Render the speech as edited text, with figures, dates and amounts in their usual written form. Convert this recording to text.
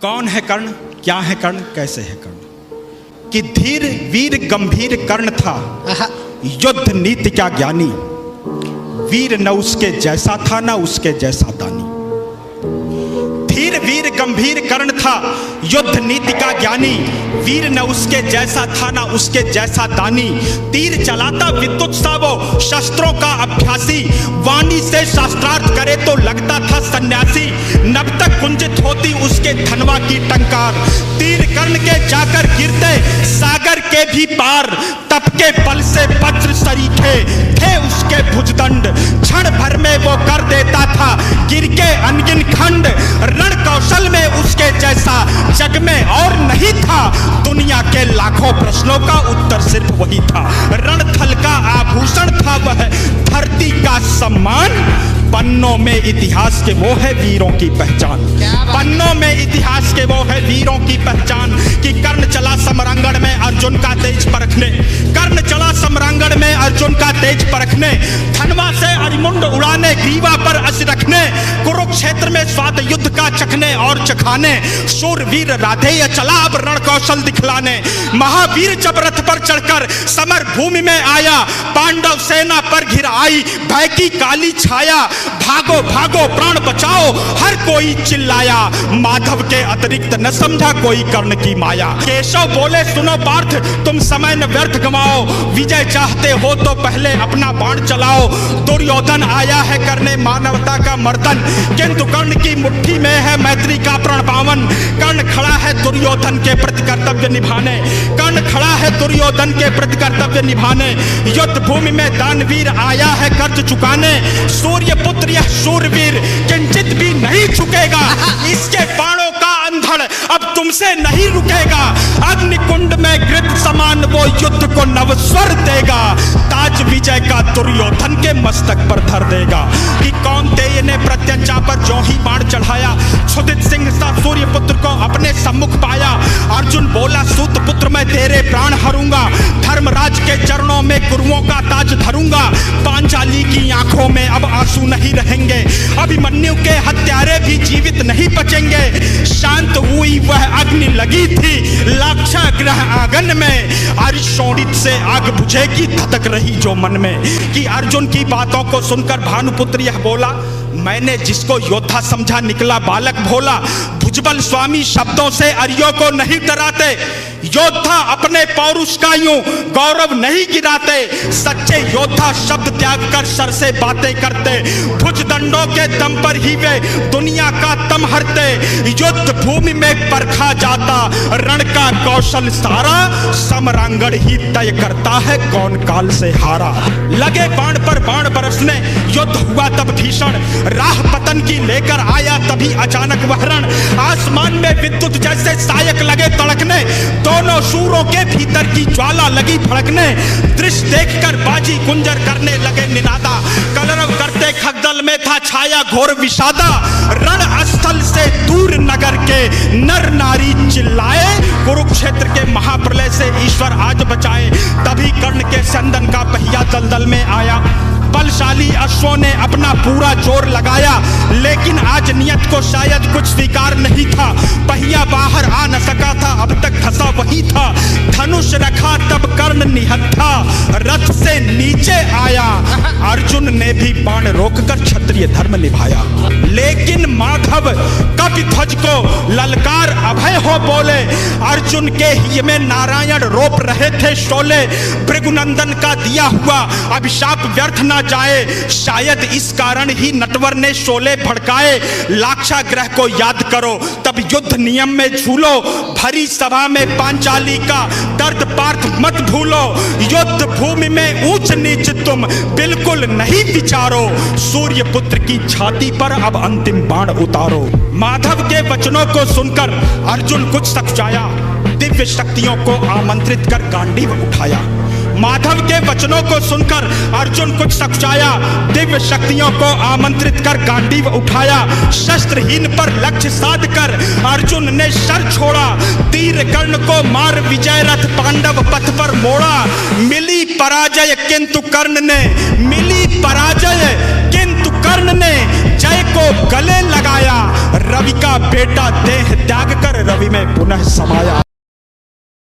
कौन है कर्ण, क्या है कर्ण, कैसे है कर्ण? कि धीर वीर गंभीर कर्ण था, युद्ध नीति क्या ज्ञानी, वीर न उसके जैसा था न उसके जैसा दानी। धीर वीर गंभीर कर्ण था, युद्ध नीति का ज्ञानी, वीर न उसके जैसा था न उसके जैसा दानी। तीर चलाता विद्युत सा वो, शस्त्रों का अभ्यासी, वाणी से शास्त्रार्थ करे तो लगता था सन्यासी। नभ तक कुंजित होती उसके धनवा की टंकार, तीर कर्ण के जाकर गिरते सागर के भी पार। तप के बल से वज्र सरीखे थे उसके भुजदंड, क्षण भर में वो कर देता था गिर के अनगिन खंड। रण कौशल में उसके जैसा जग में और नहीं था, दुनिया के लाखों प्रश्नों का उत्तर सिर्फ वही था। रणथल का आभूषण था वह, धरती का सम्मान, पन्नों में इतिहास के वो है वीरों की पहचान। पन्नों में इतिहास के वो है वीरों की पहचान। कि कर्ण चला समरांगण में अर्जुन का तेज परखने, कर्ण चला समरांगण में अर्जुन का तेज परखने, धनवा से अरिमुंड उड़ाने, ग्रीवा पर अस रखने, कुरुक्षेत्र में स्वाद युद्ध का चखने और चखाने। शूरवीर राधेय चला अब रण कौशल दिखलाने, महावीर जब रथ पर चढ़कर समर भूमि में आया, पांडव सेना पर घिर आई भय की काली छाया। भागो भागो प्राण बचाओ हर कोई चिल्लाया, माधव के अतिरिक्त न समझा कोई कर्ण की माया। केशव बोले सुनो पार्थ तुम समय न व्यर्थ गवाओ, विजय चाहते हो तो पहले अपना बाण चलाओ। दुर्योधन आया है करने मानवता का मर्दन, किंतु कर्ण की मुट्ठी में है मैत्री का प्रण पावन। कर्ण खड़ा है दुर्योधन के प्रति कर्तव्य निभाने, कर्ण खड़ा है दुर्योधन के प्रति कर्तव्य निभाने। युद्ध भूमि में दानवीर आया है कर्ज चुकाने, सूर्य पुत्र यह शूरवीर किंचित भी नहीं झुकेगा। इसके बाणों का अंधड़ अब तुमसे नहीं रुकेगा, अग्निकुंड में घृत समान वो युद्ध को नवस्वर देगा। ताज विजय का दुर्योधन के मस्तक पर धर देगा। कि कौन्तेय ने प्रत्यंचा पर जो ही बाण चढ़ाया, क्षुधित सिंह सा सूर्य पुत्र को अपने सम्मुख पाया। अर्जुन बोला सूत पुत्र मैं तेरे प्राण हरूंगा, धर्मराज के चरणों में गुरुओं का ताज धरूंगा। पांचाली की आंखों में अब आंसू नहीं रहेंगे, अभिमन्यु के हत्यारे भी जीवित नहीं बचेंगे। शांत हुई वह अग्नि लगी थी लाक्षा ग्रह आंगन में, अरिशोणित से आग बुझेगी धधक रही जो मन में। कि अर्जुन की बातों को सुनकर भानुपुत्र यह बोला, मैंने जिसको योद्धा समझा निकला बालक भोला। भुजबल स्वामी शब्दों से अरियों को नहीं डराते, योद्धा अपने पौरुष का यूं गौरव नहीं गिराते। सच्चे योद्धा शब्द त्याग कर सर से बातें करते, भुजदंडों के दम पर ही वे दुनिया का तम हरते। युद्ध भूमि में परखा जाता रण का कौशल सारा, समरांगण ही तय करता है कौन काल से हारा। लगे बाण पर बाण बरसने, युद्ध हुआ तब भीषण, राह पतन की लेकर आया तभी अचानक वह रण। आसमान में विद्युत जैसे सायक लगे तड़कने, दोनों शूरों के भीतर की ज्वाला लगी भड़कने। दृश्य देखकर बाजी गुंजर करने लगे निनादा, कलरव करते खगदल में था छाया घोर विषादा। रण स्थल से दूर नगर के नर नारी चिल्लाए, कुरुक्षेत्र के महाप्रलय से ईश्वर आज बचाए। तभी कर्ण के संदन का पहिया दलदल में आया, बलशाली अश्वों ने अपना पूरा जोर लगाया, लेकिन आज नियत को शायद कुछ स्वीकार नहीं था। पहिया बाहर आ न सका था, अब तक फंसा वही था। धनुष रखा तब कर्ण निहत्था, रथ से नीचे आया। अर्जुन ने भी बाण रोककर क्षत्रिय धर्म निभाया, लेकिन माधव कपि ध्वज को ललकार अभय हो बोले। अर्जुन के हिय में नारायण रोप रहे थे शोले, भृगुनंदन का दिया हुआ अभिशाप व्यर्थ ना जाए। शायद इस कारण ही नटवर ने शोले भड़काए। लाक्षागृह को याद करो तब युद्ध नियम में झूलो, भरी सभा में पांचाली का दर्द पार्थ मत भूलो। युद्ध भूमि में ऊंच नीच तुम बिल्कुल नहीं विचारो, सूर्य पुत्र की छाती पर अब अंतिम बाण उतारो। माधव के वचनों को सुनकर अर्जुन कुछ सकुचाया, दिव्य शक्तियों को आमंत्रित कर गांडीव उठाया। माधव के वचनों को सुनकर अर्जुन कुछ सकुचाया, दिव्य शक्तियों को आमंत्रित कर गांडीव उठाया। शस्त्रहीन पर लक्ष्य साध कर अर्जुन ने शर छोड़ा, तीर कर्ण को मार विजय रथ पांडव पथ पर मोड़ा। मिली पराजय किंतु कर्ण ने, मिली पराजय किंतु कर्ण ने जय को गले लगाया। रवि का बेटा देह त्याग कर छवि में पुनः समाया।